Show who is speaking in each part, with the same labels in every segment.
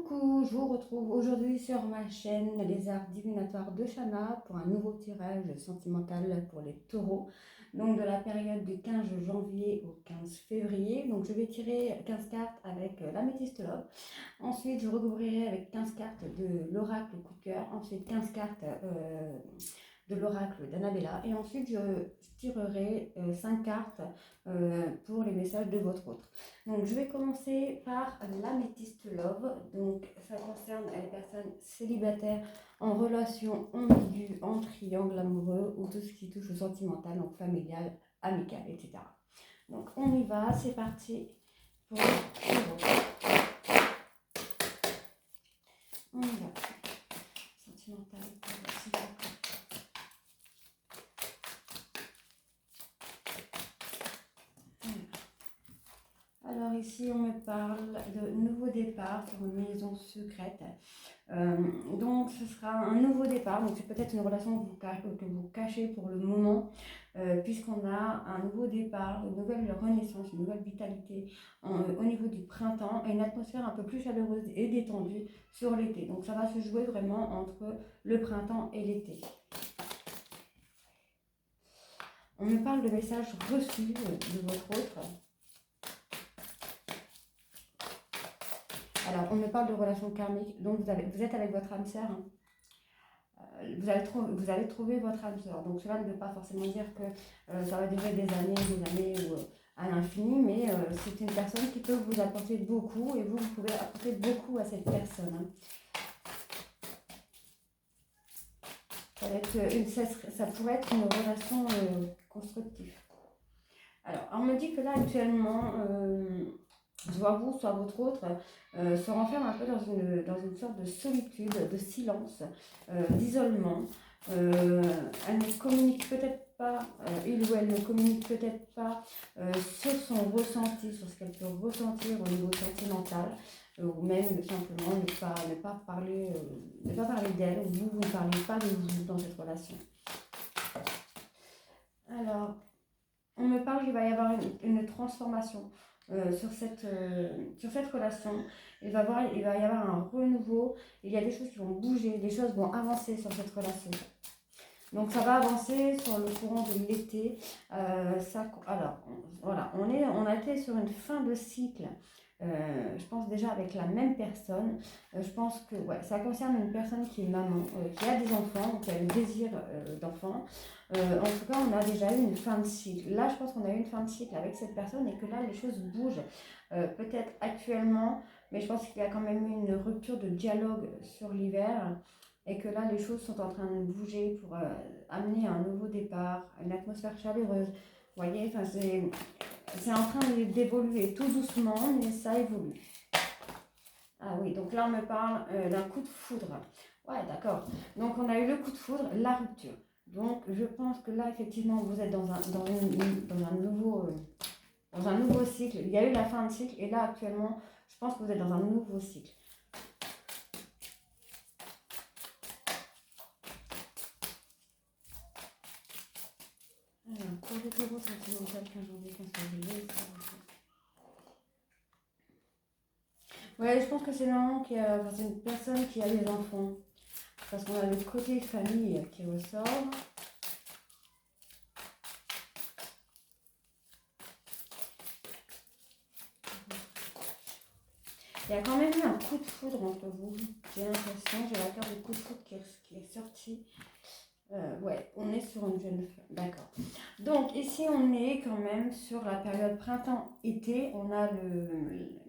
Speaker 1: Coucou, je vous retrouve aujourd'hui sur ma chaîne Les Arts Divinatoires de Shana pour un nouveau tirage sentimental pour les taureaux. Donc de la période du 15 janvier au 15 février. Donc je vais tirer 15 cartes avec l'améthyste love. Ensuite je recouvrirai avec 15 cartes de l'oracle coup de cœur. Ensuite 15 cartes de l'oracle d'Annabella. Et ensuite je tirerai 5 cartes pour les messages de votre autre. Donc je vais commencer par l'améthyste love. Donc ça concerne les personnes célibataires en relation ambiguë, en triangle amoureux ou tout ce qui touche au sentimental, donc familial, amical, etc. Donc on y va, c'est parti pour le on y va. Sentimental pour le célibataire. Alors ici on me parle de nouveau départ pour une liaison secrète. Donc ce sera un nouveau départ, donc c'est peut-être une relation que vous cachez pour le moment, puisqu'on a un nouveau départ, une nouvelle renaissance, une nouvelle vitalité au niveau du printemps et une atmosphère un peu plus chaleureuse et détendue sur l'été. Donc ça va se jouer vraiment entre le printemps et l'été. On me parle de messages reçus de votre autre. Alors, on me parle de relations karmiques, donc vous êtes avec votre âme sœur. Hein. Vous allez trouver votre âme sœur. Donc, cela ne veut pas forcément dire que ça va durer des années ou à l'infini, mais c'est une personne qui peut vous apporter beaucoup et vous pouvez apporter beaucoup à cette personne. Hein. Ça pourrait être une relation constructive. Alors, on me dit que là, actuellement, soit vous, soit votre autre, se renferme un peu dans une sorte de solitude, de silence, d'isolement. Elle ne communique peut-être pas, il ou elle ne communique peut-être pas sur son ressenti, sur ce qu'elle peut ressentir au niveau sentimental, ou même simplement ne pas parler d'elle, ou vous ne parlez pas de vous dans cette relation. Alors, on me parle qu'il va y avoir une transformation sur cette relation. Il va y avoir un renouveau. Il y a des choses qui vont bouger, des choses vont avancer sur cette relation. Donc ça va avancer sur le courant de l'été. Alors, voilà, on a été sur une fin de cycle. Je pense déjà avec la même personne. Je pense que ça concerne une personne qui est maman, qui a des enfants, qui a le désir d'enfants. En tout cas, on a déjà eu une fin de cycle. Là, je pense qu'on a eu une fin de cycle avec cette personne et que là, les choses bougent. Peut-être actuellement, mais je pense qu'il y a quand même eu une rupture de dialogue sur l'hiver et que là, les choses sont en train de bouger pour amener un nouveau départ, une atmosphère chaleureuse. Vous voyez, c'est en train d'évoluer tout doucement, mais ça évolue. Ah oui, donc là, on me parle d'un coup de foudre. Ouais, d'accord. Donc, on a eu le coup de foudre, la rupture. Donc, je pense que là, effectivement, vous êtes dans un nouveau cycle. Il y a eu la fin de cycle et là, actuellement, je pense que vous êtes dans un nouveau cycle. Alors, pour les taureaux sentimentaux, 15 janvier, 15 février, ouais, je pense que c'est c'est une personne qui a des enfants. Parce qu'on a le côté famille qui ressort. Il y a quand même eu un coup de foudre entre vous. J'ai l'impression, j'ai la carte de coup de foudre qui est sortie. Ouais, on est sur une jeune femme. D'accord. Donc ici, on est quand même sur la période printemps-été. On a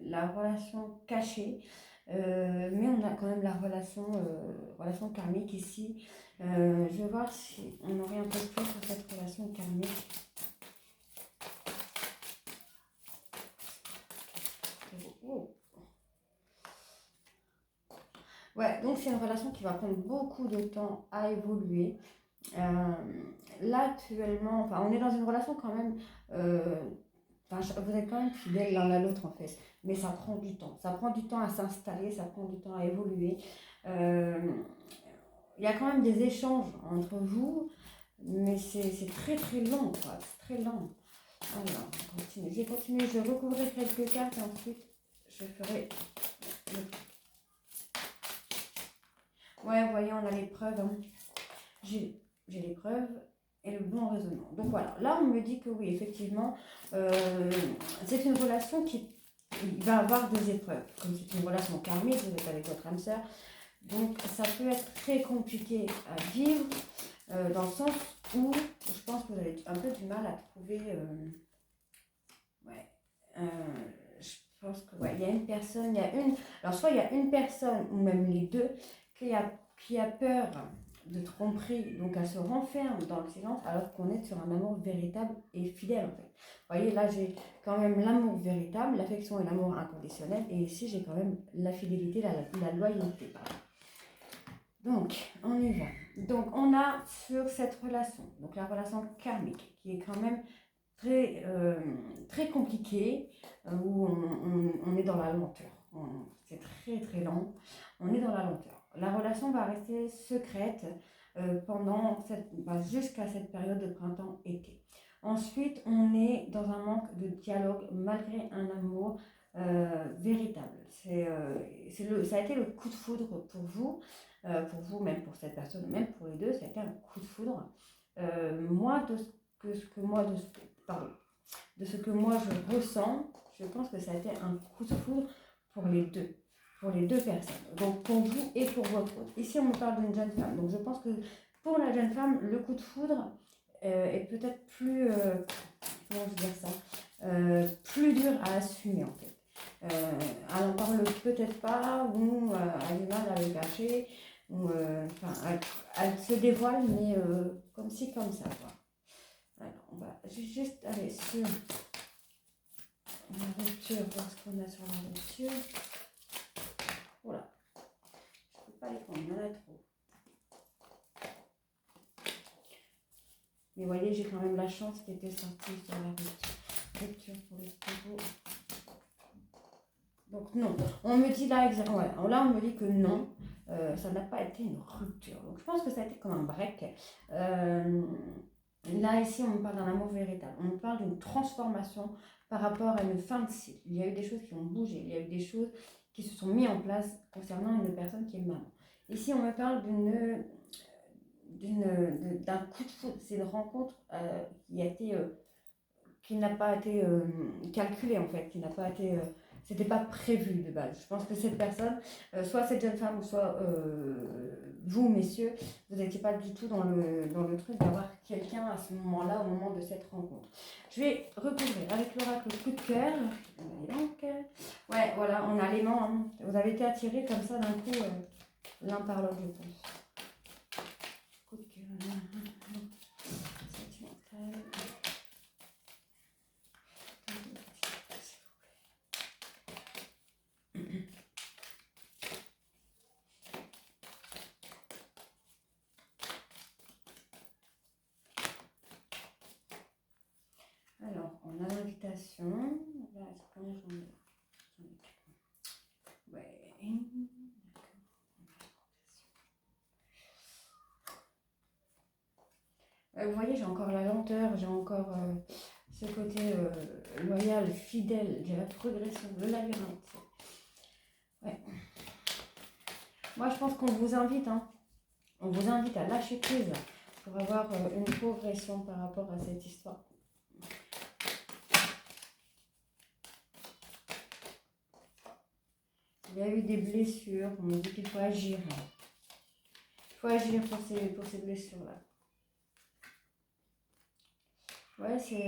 Speaker 1: la relation cachée. Mais on a quand même la relation karmique ici. Je vais voir si on aurait un peu plus sur cette relation karmique. Oh. Ouais, donc c'est une relation qui va prendre beaucoup de temps à évoluer. Là actuellement, on est dans une relation quand même, vous êtes quand même fidèles l'un à l'autre en fait, mais ça prend du temps. Ça prend du temps à s'installer, ça prend du temps à évoluer. Il y a quand même des échanges entre vous, mais c'est très très long, quoi. C'est très lent. Alors, je vais continuer, je recouvrirai quelques cartes et ensuite je ferai Ouais, vous voyez, on a les preuves. Hein. J'ai les preuves et le bon raisonnement. Donc voilà, là on me dit que oui, effectivement, c'est une relation qui va avoir des épreuves. Comme c'est une relation karmique, vous êtes avec votre âme sœur. Donc ça peut être très compliqué à vivre, dans le sens où je pense que vous avez un peu du mal à trouver... ouais, je pense que ouais, il y a une personne, il y a une... Alors soit il y a une personne, ou même les deux, qui a peur de tromperie, donc elle se renferme dans le silence alors qu'on est sur un amour véritable et fidèle en fait. Vous voyez, là j'ai quand même l'amour véritable, l'affection et l'amour inconditionnel, et ici j'ai quand même la fidélité, la loyauté. Donc, on y va. Donc, on a sur cette relation, donc la relation karmique, qui est quand même très compliquée, où on est dans la lenteur. C'est très très lent, on est dans la lenteur. La relation va rester secrète jusqu'à cette période de printemps-été. Ensuite, on est dans un manque de dialogue malgré un amour véritable. Ça a été le coup de foudre pour vous, même pour cette personne, même pour les deux, ça a été un coup de foudre. Moi, de ce que moi je ressens, je pense que ça a été un coup de foudre pour les deux personnes. Donc pour vous et pour votre autre. Ici, on me parle d'une jeune femme. Donc je pense que pour la jeune femme, le coup de foudre est peut-être plus, comment je veux dire ça, plus dur à assumer en fait. Elle n'en parle peut-être pas, ou elle a du mal à le cacher, ou elle se dévoile, mais comme ci, comme ça, quoi. Alors, on va juste aller sur la rupture, voir ce qu'on a sur la rupture. Voilà, je ne peux pas les prendre, il y en a trop. Mais vous voyez, j'ai quand même la chance qui était sortie sur la rupture pour les travaux. Donc non, on me dit là, là on me dit que non, ça n'a pas été une rupture. Donc je pense que ça a été comme un break. Là ici on me parle d'un amour véritable, on me parle d'une transformation par rapport à une fin de cycle. Il y a eu des choses qui ont bougé, il y a eu des choses qui se sont mises en place concernant une personne qui est maman. Ici on me parle d'un coup de foudre, c'est une rencontre qui n'a pas été calculée en fait, qui n'a pas été... c'était pas prévu de base. Je pense que cette personne, soit cette jeune femme, ou soit vous, messieurs, vous n'étiez pas du tout dans le truc d'avoir quelqu'un à ce moment-là, au moment de cette rencontre. Je vais recouvrir avec l'oracle coup de cœur. Donc, ouais, voilà, on a l'aimant. Hein. Vous avez été attirés comme ça d'un coup, l'un par l'autre, je pense. Coup de cœur. Alors, on a l'invitation. Là, comment j'en ai? Ouais. Vous voyez, j'ai encore la lenteur, j'ai encore ce côté loyal, fidèle, j'ai la progression, le labyrinthe. Ouais. Moi, je pense qu'on vous invite, hein. On vous invite à lâcher prise pour avoir une progression par rapport à cette histoire. Il y a eu des blessures, on me dit qu'il faut agir. Il faut agir pour ces blessures-là. Ouais, c'est...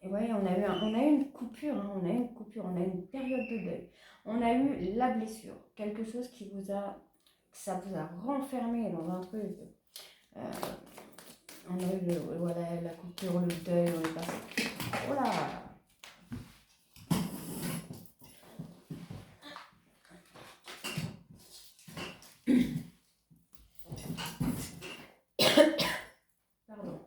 Speaker 1: Et ouais, on a eu une coupure, hein, on a eu une période de deuil. On a eu la blessure, quelque chose ça vous a renfermé dans un truc. On a eu la coupure, le deuil, on est passé. Voilà. Pardon.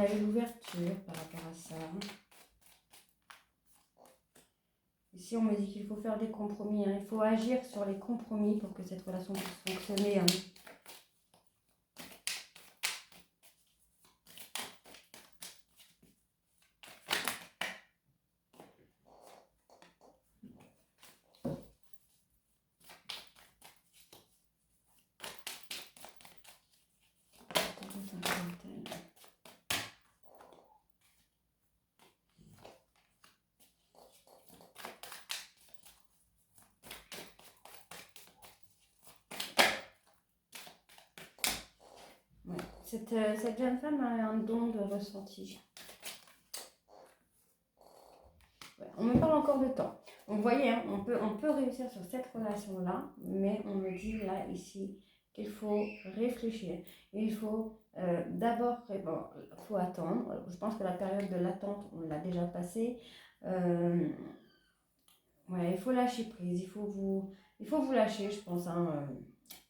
Speaker 1: a eu l'ouverture par rapport à ça. Ici, on me dit qu'il faut faire des compromis. Hein. Il faut agir sur les compromis pour que cette relation puisse fonctionner. Hein. Ouais. Cette jeune femme a un don de ressenti. Ouais. On me parle encore de temps. Vous voyez, hein, on peut réussir sur cette relation-là, mais on me dit là, ici, qu'il faut réfléchir. Il faut d'abord, bon, faut attendre. Je pense que la période de l'attente, on l'a déjà passée. Ouais, il faut lâcher prise. Il faut vous lâcher, je pense, hein,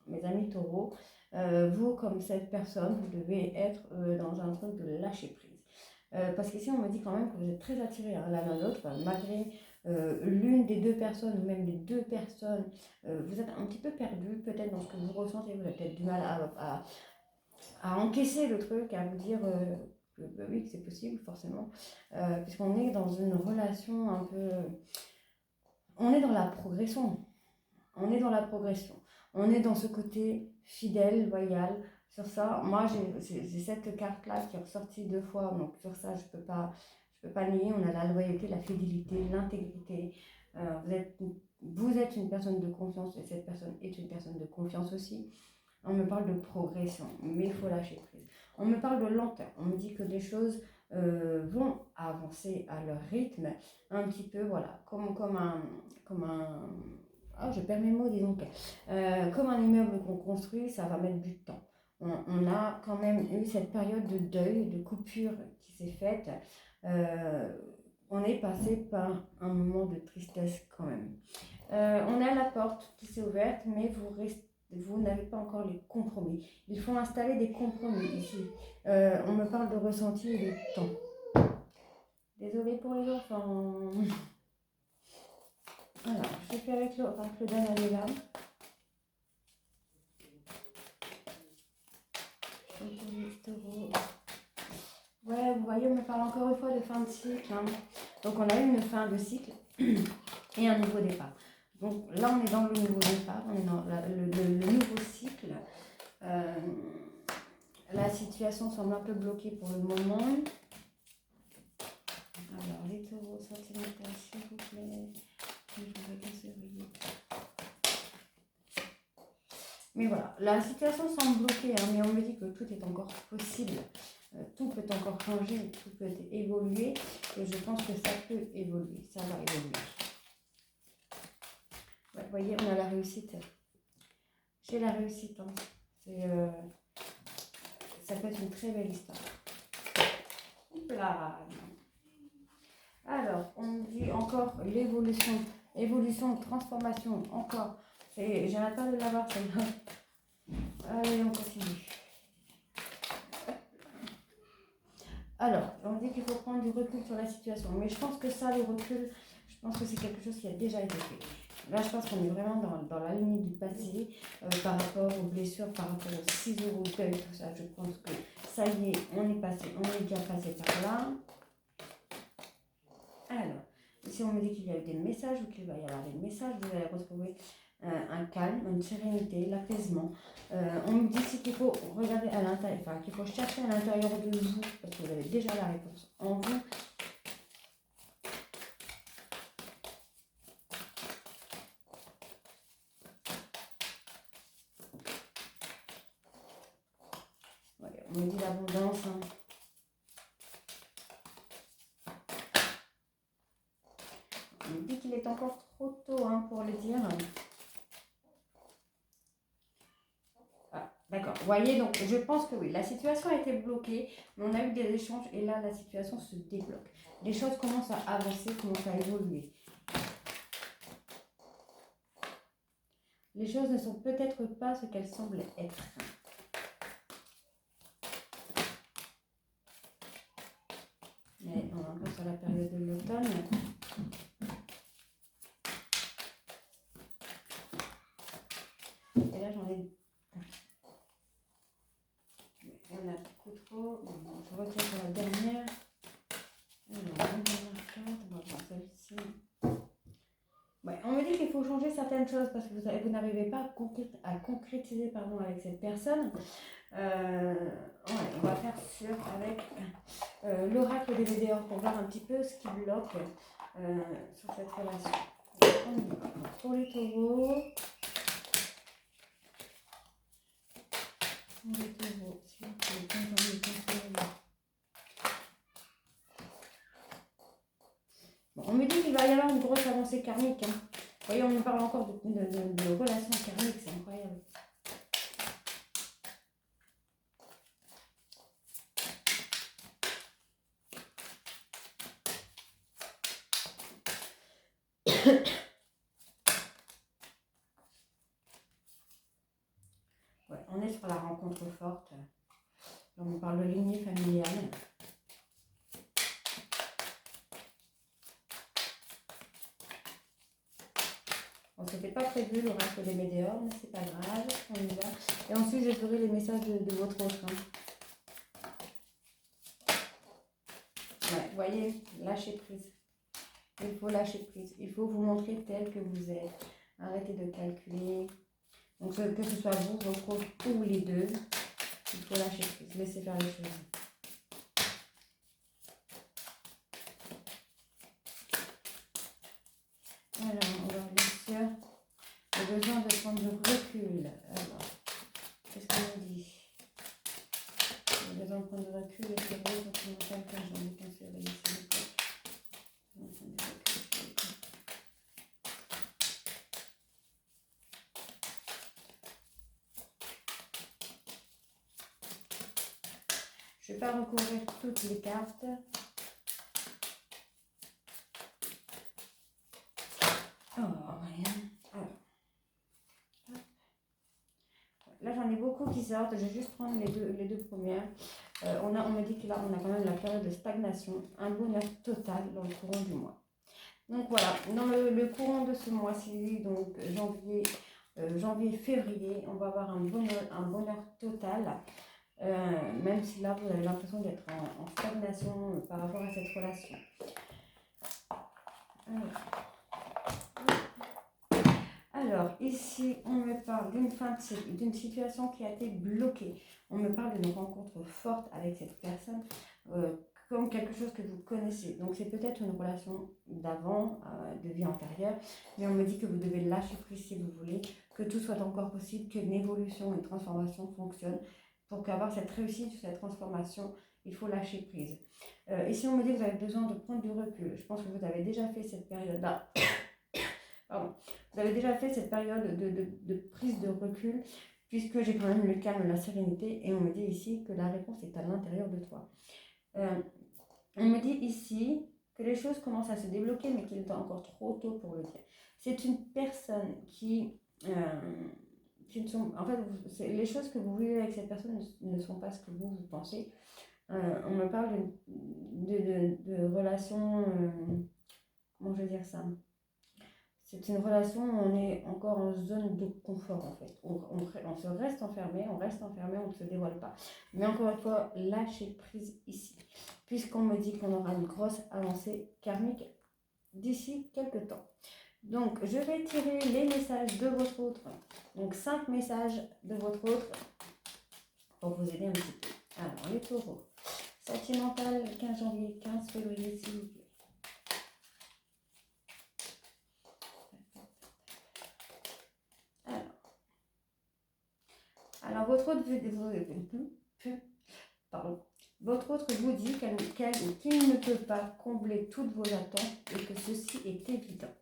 Speaker 1: mes amis taureaux. Vous, comme cette personne, vous devez être dans un truc de lâcher prise. Parce qu'ici, on me dit quand même que vous êtes très attirés l'un à l'autre, malgré l'une des deux personnes, ou même les deux personnes, vous êtes un petit peu perdu, peut-être dans ce que vous ressentez, vous avez peut-être du mal à encaisser le truc, à vous dire que oui, que c'est possible, forcément, puisqu'on est dans une relation un peu... On est dans la progression. On est dans la progression. On est dans ce côté fidèle, loyal. Sur ça, moi, j'ai cette carte-là qui est ressortie 2 fois. Donc, sur ça, je peux pas nier. On a la loyauté, la fidélité, l'intégrité. Vous êtes une personne de confiance et cette personne est une personne de confiance aussi. On me parle de progression, mais il faut lâcher prise. On me parle de lenteur. On me dit que les choses vont avancer à leur rythme, un petit peu, voilà, comme un ah, je perds mes mots, disons que, comme un immeuble qu'on construit, ça va mettre du temps. On a quand même eu cette période de deuil, de coupure qui s'est faite. On est passé par un moment de tristesse quand même. On a la porte qui s'est ouverte, mais vous n'avez pas encore les compromis. Il faut installer des compromis ici. On me parle de ressenti et de temps. Désolée pour les enfants. Alors, je fais avec l'oracle d'Anna-Léla. Ouais, vous voyez, on me parle encore une fois de fin de cycle. Hein. Donc, on a eu une fin de cycle et un nouveau départ. Donc, là, on est dans le nouveau départ, on est dans le nouveau cycle. La situation semble un peu bloquée pour le moment. Alors, les taureaux sentimentaux, s'il vous plaît. Mais voilà, la situation semble bloquée, hein, mais on me dit que tout est encore possible. Tout peut encore changer, tout peut évoluer. Et je pense que ça peut évoluer, ça va évoluer. Ouais, vous voyez, on a la réussite. J'ai la réussite. Hein. Ça peut être une très belle histoire. Là. Alors, on me dit encore l'évolution. Évolution, transformation, encore. J'arrête pas de l'avoir celle-là. Allez, on continue. Alors, on dit qu'il faut prendre du recul sur la situation. Mais je pense que ça, le recul, je pense que c'est quelque chose qui a déjà été fait. Là, je pense qu'on est vraiment dans la ligne du passé par rapport aux blessures, par rapport aux 6 euros de deuil, tout ça. Je pense que ça y est, on est déjà passé par là. Alors, ici, on me dit qu'il y a eu des messages ou qu'il va y avoir des messages. Vous allez retrouver un calme, une sérénité, l'apaisement. On me dit qu'il faut regarder à l'intérieur, enfin qu'il faut chercher à l'intérieur de vous, parce que vous avez déjà la réponse en vous. Ouais, on me dit l'abondance. Hein. On me dit qu'il est encore trop tôt hein, pour le dire. D'accord. Vous voyez, donc je pense que oui, la situation a été bloquée, mais on a eu des échanges et là, la situation se débloque. Les choses commencent à avancer, commencent à évoluer. Les choses ne sont peut-être pas ce qu'elles semblent être. Et on est encore sur la période de l'automne. Et là, j'en ai... Il y en a beaucoup trop. Bon, je retire pour la dernière. Alors, une dernière carte, on va voir celle-ci. Ouais, on me dit qu'il faut changer certaines choses parce que vous n'arrivez pas à concrétiser pardon, avec cette personne. Ouais, on va faire sur avec l'oracle des Médéors pour voir un petit peu ce qui bloque sur cette relation. Pour les taureaux, s'il vous plaît, bon, on me dit qu'il va y avoir une grosse avancée karmique. Hein. Vous voyez, on me parle encore de relations karmiques, c'est incroyable. Ouais, on est sur la rencontre forte. On me parle de lignée familiale. Bon, c'était pas prévu l'oracle des Médéors, mais c'est pas grave, on y va. Et ensuite, je ferai les messages de votre autre. Hein. Ouais, vous voyez, lâcher prise. Il faut lâcher prise. Il faut vous montrer tel que vous êtes. Arrêtez de calculer. Donc, que ce soit vous, votre autre ou les deux, il faut lâcher prise. Laissez faire les choses. Alors, on va bien sûr. J'ai besoin de prendre du recul. Alors, qu'est-ce qu'on nous dit? J'ai besoin de prendre du recul et c'est vrai quand on entend quand j'en ai qu'un seul ici. Je ne vais pas recouvrir toutes les cartes. Oh, rien. Là, j'en ai beaucoup qui sortent. Je vais juste prendre les deux premières. On me dit que là, on a quand même la période de stagnation. Un bonheur total dans le courant du mois. Donc voilà, dans le courant de ce mois-ci, donc janvier-février, on va avoir un bonheur total. Même si là, vous avez l'impression d'être en stagnation par rapport à cette relation. Alors, ici, on me parle d'une situation qui a été bloquée. On me parle d'une rencontre forte avec cette personne, comme quelque chose que vous connaissez. Donc, c'est peut-être une relation d'avant, de vie antérieure, mais on me dit que vous devez lâcher prise si vous voulez, que tout soit encore possible, qu'une évolution, une transformation fonctionne. Pour qu'avoir cette réussite, cette transformation, il faut lâcher prise. Ici, on me dit que vous avez besoin de prendre du recul. Je pense que vous avez déjà fait cette période-là. Pardon. Vous avez déjà fait cette période de prise de recul, puisque j'ai quand même le calme, la sérénité, et on me dit ici que la réponse est à l'intérieur de toi. On me dit ici que les choses commencent à se débloquer, mais qu'il est encore trop tôt pour le dire. C'est une personne qui ne sont... En fait, les choses que vous vivez avec cette personne ne sont pas ce que vous pensez. On me parle de relations... comment je vais dire ça ? C'est une relation où on est encore en zone de confort en fait. On se reste enfermé, on ne se dévoile pas. Mais encore une fois, lâchez prise ici. Puisqu'on me dit qu'on aura une grosse avancée karmique d'ici quelques temps. Donc, je vais tirer les messages de votre autre. Donc, 5 messages de votre autre pour vous aider un petit peu. Alors, les taureaux. Sentimental, 15 janvier, 15 février, s'il vous plaît. Alors, votre autre vous dit qu'il ne peut pas combler toutes vos attentes et que ceci est évident.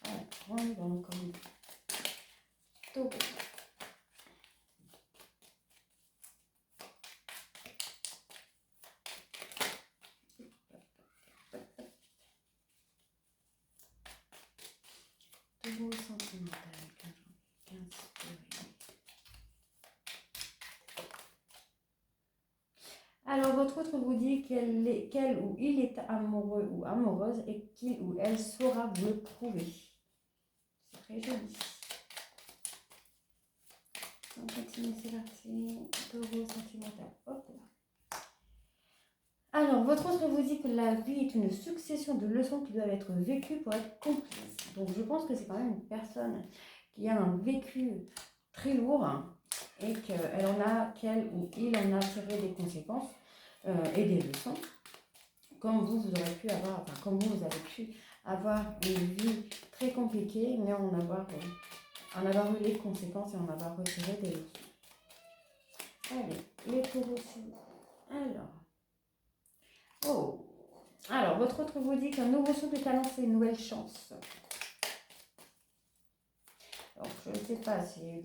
Speaker 1: Alors, on y va encore une fois. Taureau. Taureau sentimental, 15 février. Alors, votre autre vous dit qu'elle ou il est amoureux ou amoureuse et qu'il ou elle saura vous le prouver. C'est très joli. On continue, c'est parti. Taureau sentimental. Hop là. Alors, votre autre vous dit que la vie est une succession de leçons qui doivent être vécues pour être comprises. Donc, je pense que c'est quand même une personne qui a un vécu très lourd, hein, et qu'elle ou il en a tiré des conséquences et des leçons. Comme vous aurez pu avoir, enfin, comme vous avez pu avoir une vie très compliquée, mais en avoir eu les conséquences et en avoir retiré des leçons. Allez, les taureaux aussi. Alors, votre autre vous dit qu'un nouveau souffle est annoncé, une nouvelle chance. Alors, je ne sais pas s'il y a eu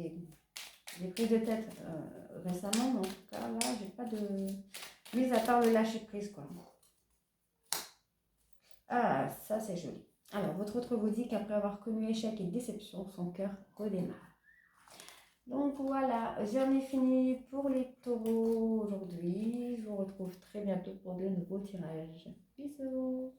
Speaker 1: des prises de tête récemment, mais en tout cas, là, j'ai pas de... Mis à part le lâcher prise, quoi. Ah, ça, c'est joli. Alors, votre autre vous dit qu'après avoir connu échec et déception, son cœur redémarre. Donc voilà, j'en ai fini pour les taureaux aujourd'hui. Je vous retrouve très bientôt pour de nouveaux tirages. Bisous!